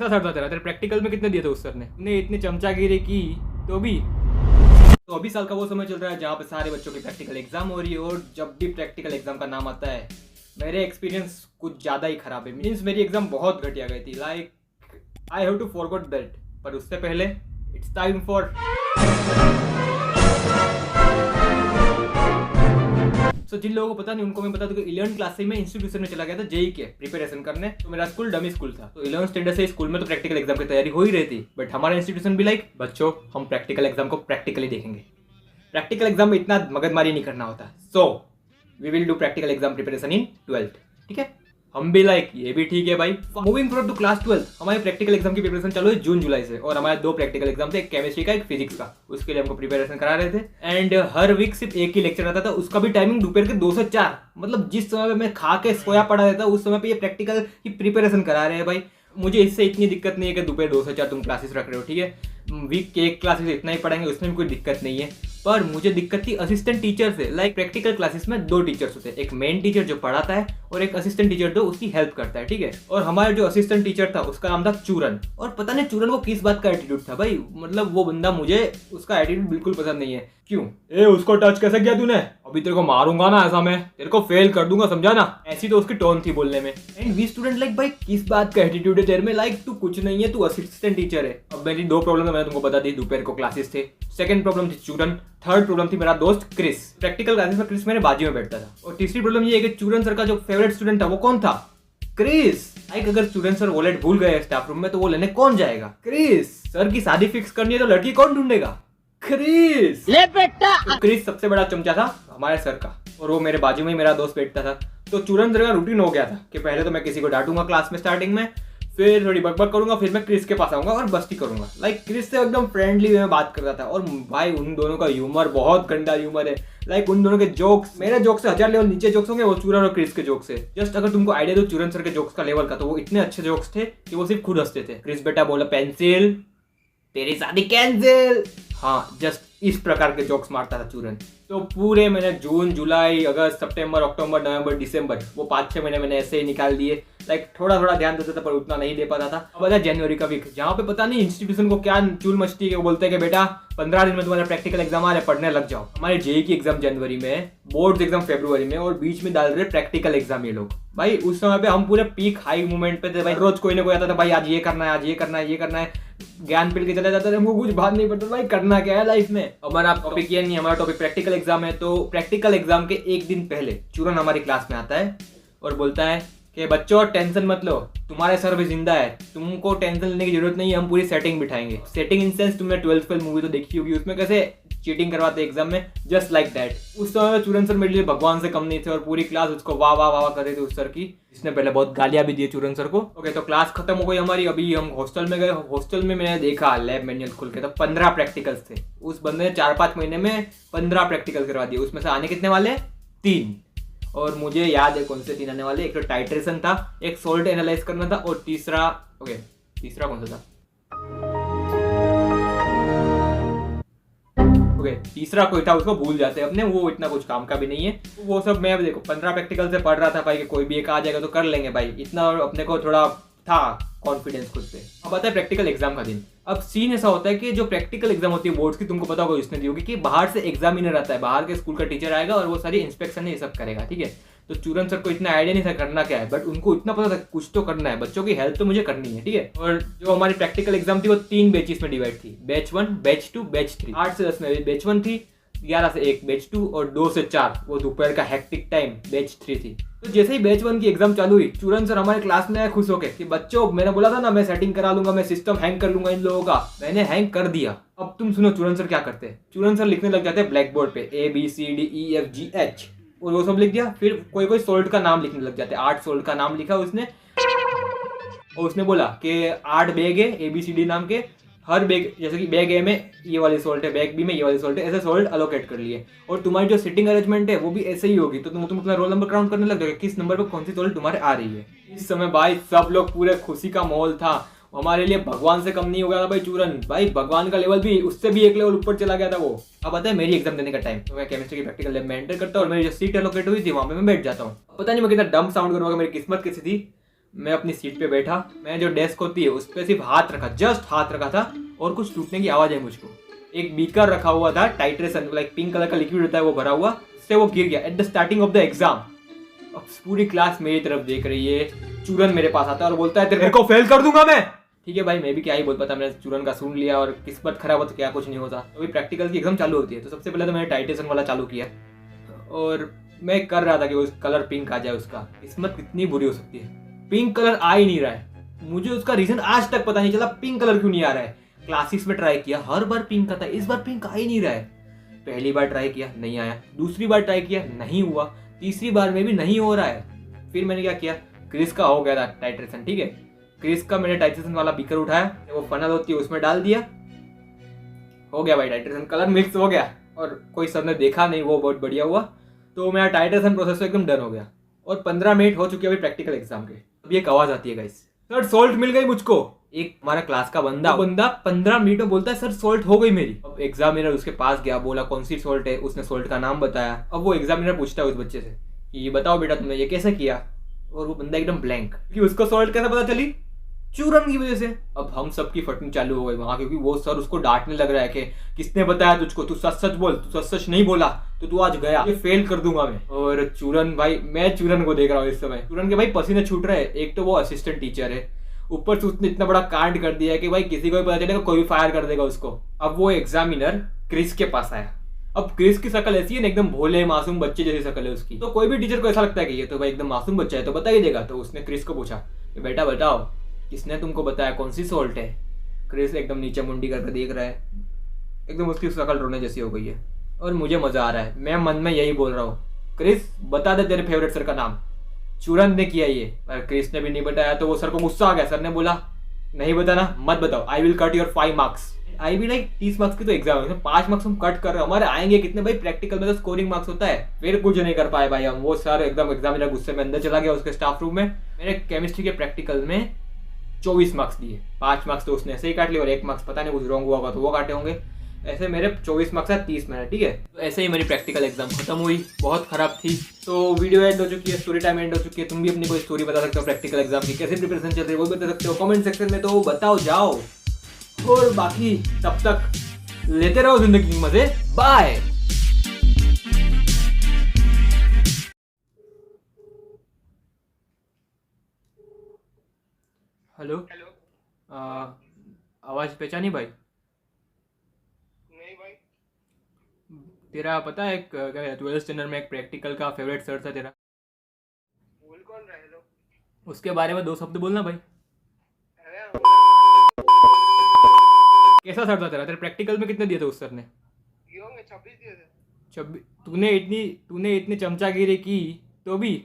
कैसा सर था तेरा? तेरे प्रैक्टिकल में कितने दिए थे उस सर ने इतनी चमचागिरी की तो भी। तो अभी साल का वो समय चल रहा है जहाँ पे सारे बच्चों की प्रैक्टिकल एग्जाम हो रही है, और जब भी प्रैक्टिकल एग्जाम का नाम आता है मेरे एक्सपीरियंस कुछ ज़्यादा ही खराब है। मीन्स मेरी एग्जाम बहुत घटिया गई थी, like I have to forgot that. पर उससे पहले इट्स टाइम फॉर जिन लोगों को पता नहीं उनको मैं बता दूं कि 11th क्लास से मैं इंस्टीट्यूशन में चला गया था जेई के प्रिपरेशन करने। तो मेरा स्कूल डमी स्कूल था, तो 11th स्टैंडर्ड से स्कूल में तो प्रैक्टिकल एग्जाम की तैयारी हो ही रही थी। बट हमारा इंस्टीट्यूशन भी लाइक बच्चों हम प्रैक्टिकल एग्जाम को प्रैक्टिकली देखेंगे, प्रैक्टिकल एग्जाम में इतना मगजमारी नहीं करना होता। So we will do practical exam preparation in 12th। ठीक है, हम भी लाइक ये भी ठीक है भाई। मूविंग फॉरवर्ड टू क्लास 12, हमारे प्रैक्टिकल एग्जाम की प्रिपरेशन चालू है जून जुलाई से, और हमारे 2 प्रैक्टिकल एग्जाम थे, एक केमिस्ट्री का एक फिजिक्स का। उसके लिए हमको प्रिपरेशन करा रहे थे। एंड हर वीक सिर्फ एक ही लेक्चर आता था, उसका भी टाइमिंग दोपहर के 2 से 4। मतलब जिस समय मैं खा के सोया पड़ा रहता उस समय पे ये प्रैक्टिकल की प्रिपरेशन करा रहे हैं भाई। मुझे इससे इतनी दिक्कत नहीं है कि दोपहर 2 से 4 तुम क्लासेस रख रहे हो, ठीक है, वीक के एक क्लासेस इतना ही पढ़ाएंगे, उसमें भी कोई दिक्कत नहीं है। पर मुझे दिक्कत थी असिस्टेंट टीचर से। लाइक प्रैक्टिकल क्लासेस में 2 टीचर्स होते हैं, एक मेन टीचर जो पढ़ाता है और एक असिस्टेंट टीचर जो उसकी हेल्प करता है, ठीक है। और हमारा जो असिस्टेंट टीचर था उसका नाम था चूरन, और पता नहीं चूरन को किस बात का एटीट्यूड था भाई। मतलब वो बंदा, मुझे उसका एटीट्यूड बिल्कुल पसंद नहीं है। क्यों? उसको टच कैसे किया तूने? अभी तेरे को मारूंगा ना, ऐसा मैं तेरे को फेल कर दूंगा, समझा ना? ऐसी तो उसकी टोन थी बोलने में। एंड वी स्टूडेंट लाइक भाई किस बात का एटीट्यूड है तेरे में? लाइक तू कुछ नहीं है, तू असिस्टेंट टीचर है। अब मेरी 2 प्रॉब्लम मैंने तुमको बता दी, दोपहर को क्लासेस थे। सेकंड प्रॉब्लम थी चूरन। थर्ड प्रॉब्लम थी मेरा दोस्त क्रिस। प्रैक्टिकल क्लासेस में क्रिस मेरे बाजू में बैठता था। और तीसरी प्रॉब्लम ये है कि चूरन सर का जो फेवरेट स्टूडेंट था वो कौन था? क्रिस। लाइक अगर चूरन सर वॉलेट भूल गए स्टाफ रूम में तो वो लेने कौन जाएगा? क्रिस। सर की शादी फिक्स करनी है तो लड़की कौन ढूंढेगा? क्रिस। ले बेटा। तो क्रिस सबसे बड़ा चमचा था हमारे सर का, और वो मेरे बाजू में ही मेरा दोस्त बैठता था। तो चूरन सर का रूटीन हो गया था कि पहले तो मैं किसी को डांटूंगा क्लास में स्टार्टिंग में, फिर थोड़ी बकबक करूंगा, फिर मैं क्रिस के पास आऊंगा और मस्ती करूंगा। लाइक क्रिस से एकदम फ्रेंडली वे में बात करता था। और भाई उन दोनों का ह्यूमर बहुत गंदा ह्यूमर है। लाइक उन दोनों के जोक्स मेरे जोक से 1000 लेवल नीचे जोक्स होंगे वो चूरन और क्रिस के जोक से। जस्ट अगर तुमको आइडिया दो चूरन सर के जोक्स का लेवल का, तो वो इतने अच्छे जोक्स थे कि वो सिर्फ खुद हंसते थे। क्रिस बेटा बोला पेंसिल, तेरी शादी कैंसिल। हाँ, जस्ट इस प्रकार के जोक्स मारता था चूरन। तो पूरे मैंने जून जुलाई अगस्त सितंबर अक्टूबर नवंबर दिसंबर वो 5-6 महीने मैंने ऐसे ही निकाल दिए। लाइक थोड़ा थोड़ा ध्यान देता था पर उतना नहीं दे पाता था। अब आता जनवरी का वीक, जहाँ पे पता नहीं इंस्टीट्यूशन को क्या चूल मचती है, वो बोलते हैं कि बेटा 15 दिन में तुम्हारे प्रैक्टिकल एग्जाम आ रहे, पढ़ने लग जाओ। हमारे जेई की एग्जाम जनवरी में, बोर्ड एग्जाम फरवरी में, और बीच में डाल रहे प्रैक्टिकल एग्जाम ये लोग। भाई उस समय पे हम पूरे पीक हाई मूवमेंट पे थे भाई। रोज कोई ना कोई आता था, भाई आज ये करना है, आज ये करना है, ये करना है। ज्ञान पिल के चले जाते थे, हमको कुछ बात नहीं पड़ता भाई करना क्या है लाइफ में। हमारा टॉपिक ये नहीं, हमारा टॉपिक प्रैक्टिकल एग्जाम है। तो प्रैक्टिकल एग्जाम के एक दिन पहले चूरन हमारी क्लास में आता है और बोलता है कि बच्चों टेंशन मत लो, तुम्हारे सर भी जिंदा है, तुमको टेंशन लेने की जरूरत नहीं है, हम पूरी सेटिंग बिठाएंगे। सेटिंग इन सेंस तुमने 12th फेल मूवी तो देखी होगी, उसमें कैसे चीटिंग करवाते एग्जाम में, जस्ट लाइक दैट। उस समय चूरन सर मेरे लिए भगवान से कम नहीं थे, और पूरी क्लास उसको वाह वाह वाह कर रही थी उस सर की। इसने पहले बहुत गालियां भी दी चूरन सर को। ओके, तो क्लास खत्म हो गई हमारी। अभी हम हॉस्टल में गए। हॉस्टल में मैंने देखा लैब मैनुअल खुल के, तो 15 प्रैक्टिकल्स थे। उस बंदे ने 4-5 महीने में 15 प्रैक्टिकल करवा दिए। उसमें से आने कितने वाले? 3। और मुझे याद है कौन से 3 आने वाले। एक तो टाइट्रेशन था, एक सोल्ट एनालाइज करना था, और तीसरा कौन सा था? तीसरा कोई था, उसको भूल जाते हैं अपने, वो इतना कुछ काम का भी नहीं है। वो सब मैं देखो 15 प्रैक्टिकल से पढ़ रहा था भाई कि कोई भी एक आ जाएगा तो कर लेंगे भाई, इतना अपने को थोड़ा था कॉन्फिडेंस खुद पे। अब आता है प्रैक्टिकल एग्जाम का दिन। अब सीन ऐसा होता है कि जो प्रैक्टिकल एग्जाम होती है बोर्ड्स की, तुमको पता होगा इसने दी होगी कि बाहर से एग्जामिनर आता है, बाहर के स्कूल का टीचर आएगा और वो सारी इंस्पेक्शन ये सब करेगा, ठीक है। तो चूरन सर को इतना आइडिया नहीं था करना क्या है, बट उनको इतना पता था कुछ तो करना है, बच्चों की हेल्प तो मुझे करनी है, ठीक है। और जो हमारी प्रैक्टिकल एग्जाम थी वो 3 बैचेस में डिवाइड थी, बैच 1, बैच 2, बैच 3। 8 से 10 में बैच 1 थी, 11 से 1 बैच 2, और 2 से 4 वो दोपहर का हेक्टिक टाइम बैच 3 थी। तो जैसे ही बैच 1 की एग्जाम चालू हुई, चूरन सर हमारे क्लास में आए खुश होके कि बच्चों मैंने बोला था ना मैं सेटिंग करा लूंगा, मैं सिस्टम हैंग कर लूंगा इन लोगों का। मैंने हैंग कर दिया। अब तुम सुनो चूरन सर क्या करते हैं। चूरन सर लिखने लग जाते हैं ब्लैक बोर्ड पे ABCDEFGH, और वो सब लिख दिया। फिर कोई सोल्ट का नाम लिखने लग जाते हैं। 8 सोल्ट का नाम लिखा उसने, और उसने बोला कि 8 बैग है ABCD नाम के। हर बैग, जैसे कि बैग ए में ये वाली सोल्ट है, बैग बी में ये वाली सोल्ट है, ऐसे सोल्ट अलोकेट कर लिए। और तुम्हारी जो सिटिंग अरेंजमेंट है वो भी ऐसे ही होगी। तो तुम अपना रोल नंबर काउंट करने लग जाओगे किस नंबर पर कौन सी सोल्ट तुम्हारे आ रही है। इस समय भाई सब लोग पूरे खुशी का माहौल था। हमारे लिए भगवान से कम नहीं हो गया था भाई चूरन। भाई भगवान का लेवल भी उससे भी एक लेवल ऊपर चला गया था वो। अब आता है मेरी एग्जाम देने का टाइम। तो मैं केमिस्ट्री की प्रैक्टिकल लैब में एंटर करता हूँ और मेरी जो सीट एलोकेट हुई थी वहां पे मैं बैठ जाता हूँ। पता नहीं मैं कितना डम साउंड करूंगा, मेरी किस्मत कैसी थी। मैं अपनी सीट पे बैठा, मैं जो डेस्क होती है उस पर सिर्फ हाथ रखा, जस्ट हाथ रखा था और कुछ टूटने की आवाज़ है मुझको। एक बीकर रखा हुआ था टाइट्रेशन, लाइक पिंक कलर का लिक्विड होता है वो भरा हुआ, उससे वो गिर गया at the starting of the exam. अब पूरी क्लास मेरी तरफ देख रही है। चूरन मेरे पास आता है और बोलता है तेरे को फेल कर दूंगा मैं। ठीक है भाई, मैं भी क्या ही बोल पाता, मैंने चूरन का सुन लिया और किस्मत खराब हो तो क्या कुछ नहीं होता। अभी प्रैक्टिकल की एग्जाम चालू होती है तो सबसे पहले तो मैंने टाइट्रेशन वाला चालू किया और मैं कर रहा था कि वो कलर पिंक आ जाए। उसका किस्मत कितनी बुरी हो सकती है, पिंक कलर आ ही नहीं रहा है। मुझे उसका रीजन आज तक पता नहीं चला पिंक कलर क्यों नहीं आ रहा है। क्लासेस में ट्राई किया, हर बार पिंक आता है, इस बार पिंक आ ही नहीं रहा है। पहली बार ट्राई किया, नहीं आया। दूसरी बार ट्राई किया, नहीं हुआ। तीसरी बार में भी नहीं हो रहा है। फिर मैंने क्या किया, क्रिस का हो गया था टाइट्रेशन, ठीक है, क्रिस का मैंने टाइट्रेशन वाला बीकर उठाया, वो फनल होती है उसमें डाल दिया, हो गया भाई टाइट्रेशन, कलर मिक्स हो गया। और कोई सर ने देखा नहीं, वो बहुत बढ़िया हुआ। तो मेरा टाइट्रेशन प्रोसेस एकदम डन हो गया और 15 मिनट हो चुके अभी प्रैक्टिकल एग्जाम के। अभी एक आवाज आती है गाइस, सर सोल्ट मिल गई मुझको। एक हमारा क्लास का बंदा 15 मिनट में बोलता है सर सोल्ट हो गई मेरी। अब एग्जामिनर उसके पास गया, बोला कौन सी सोल्ट है, उसने सोल्ट का नाम बताया। अब वो एग्जामिनर पूछता है उस बच्चे से कि ये बताओ बेटा तुमने ये कैसे किया, और वो बंदा एकदम ब्लैंक कि उसको सोल्ट कैसे पता चली, चूरन की वजह से। अब हम सबकी फटनी चालू हो गई वहां, क्योंकि वो सर उसको डांटने लग रहा है कि किसने बताया तुझको, तू सच सच बोल, तू सच सच नहीं बोला तो तू आज गया, ये फेल कर दूंगा मैं। और चूरन भाई, मैं चूरन को देख रहा हूँ इस समय, चूरन के भाई पसीने छूट रहे हैं। एक तो वो असिस्टेंट टीचर है, ऊपर से उसने इतना बड़ा कांड कर दिया है कि भाई किसी को भी पता चलेगा कोई भी फायर कर देगा उसको। अब वो एग्जामिनर क्रिस के पास आया। अब क्रिस की शक्ल ऐसी है ना, एकदम भोले मासूम बच्चे जैसी शक्ल है उसकी, तो कोई भी टीचर को ऐसा लगता है कि ये तो भाई एकदम मासूम बच्चा है तो बता ही देगा। तो उसने क्रिस को पूछा कि बेटा बताओ किसने तुमको बताया कौन सी सोल्ट है। क्रिस एकदम नीचे मुंडी करके देख रहा है, एकदम उसकी शक्ल रोने जैसी हो गई है और मुझे मजा आ रहा है। मैं मन में यही बोल रहा हूँ, क्रिस बता दे तेरे फेवरेट सर का नाम। चूरन ने किया ये, पर क्रिस ने भी नहीं बताया तो वो सर को गुस्सा आ गया। सर ने बोला नहीं बताना, मत बताओ, I will cut your 5 marks. I भी लाइक 30 मार्क्स की तो एग्जाम है, 5 मार्क्स हम कट कर रहे हैं, हमारे आएंगे कितने भाई, प्रैक्टिकल में तो स्कोरिंग मार्क्स होता है। फिर कुछ नहीं कर पाए भाई हम। वो सर एकदम एग्जामिनर गुस्से में अंदर चला गया उसके स्टाफ रूम में। मेरे केमिस्ट्री के प्रैक्टिकल में 24 मार्क्स दिए, 5 मार्क्स तो उसने ऐसे ही काट लिए और 1 मार्क्स पता नहीं कुछ रॉन्ग हुआ होगा तो वो काटे होंगे। ऐसे मेरे 24 मार्क्स है 30 में, ठीक है। तो ऐसे ही मेरी प्रैक्टिकल एग्जाम खत्म हुई, बहुत खराब थी। तो वीडियो एंड हो चुकी है, स्टोरी टाइम एंड हो चुकी है। तुम भी अपनी कोई स्टोरी बता सकते हो प्रैक्टिकल एग्जाम की, कैसे प्रिपरेशन चल रही है वो बता सकते हो कमेंट सेक्शन में, तो बताओ जाओ। और बाकी तब तक लेते रहो जिंदगी के मजे। बाय। Hello hello. आवाज पहचानी भाई? नहीं भाई। तेरा पता है 12th स्टैंडर्ड में एक प्रैक्टिकल का फेवरेट सर था तेरा, भूल कौन रहा है? हेलो। उसके बारे में 2 शब्द बोलना भाई। अरे कैसा सर था तेरा? तेरे प्रैक्टिकल में कितने दिए थे उस सर ने? ये होंगे 26 दिए थे। 26? तूने इतनी चमचागिरी की तो भी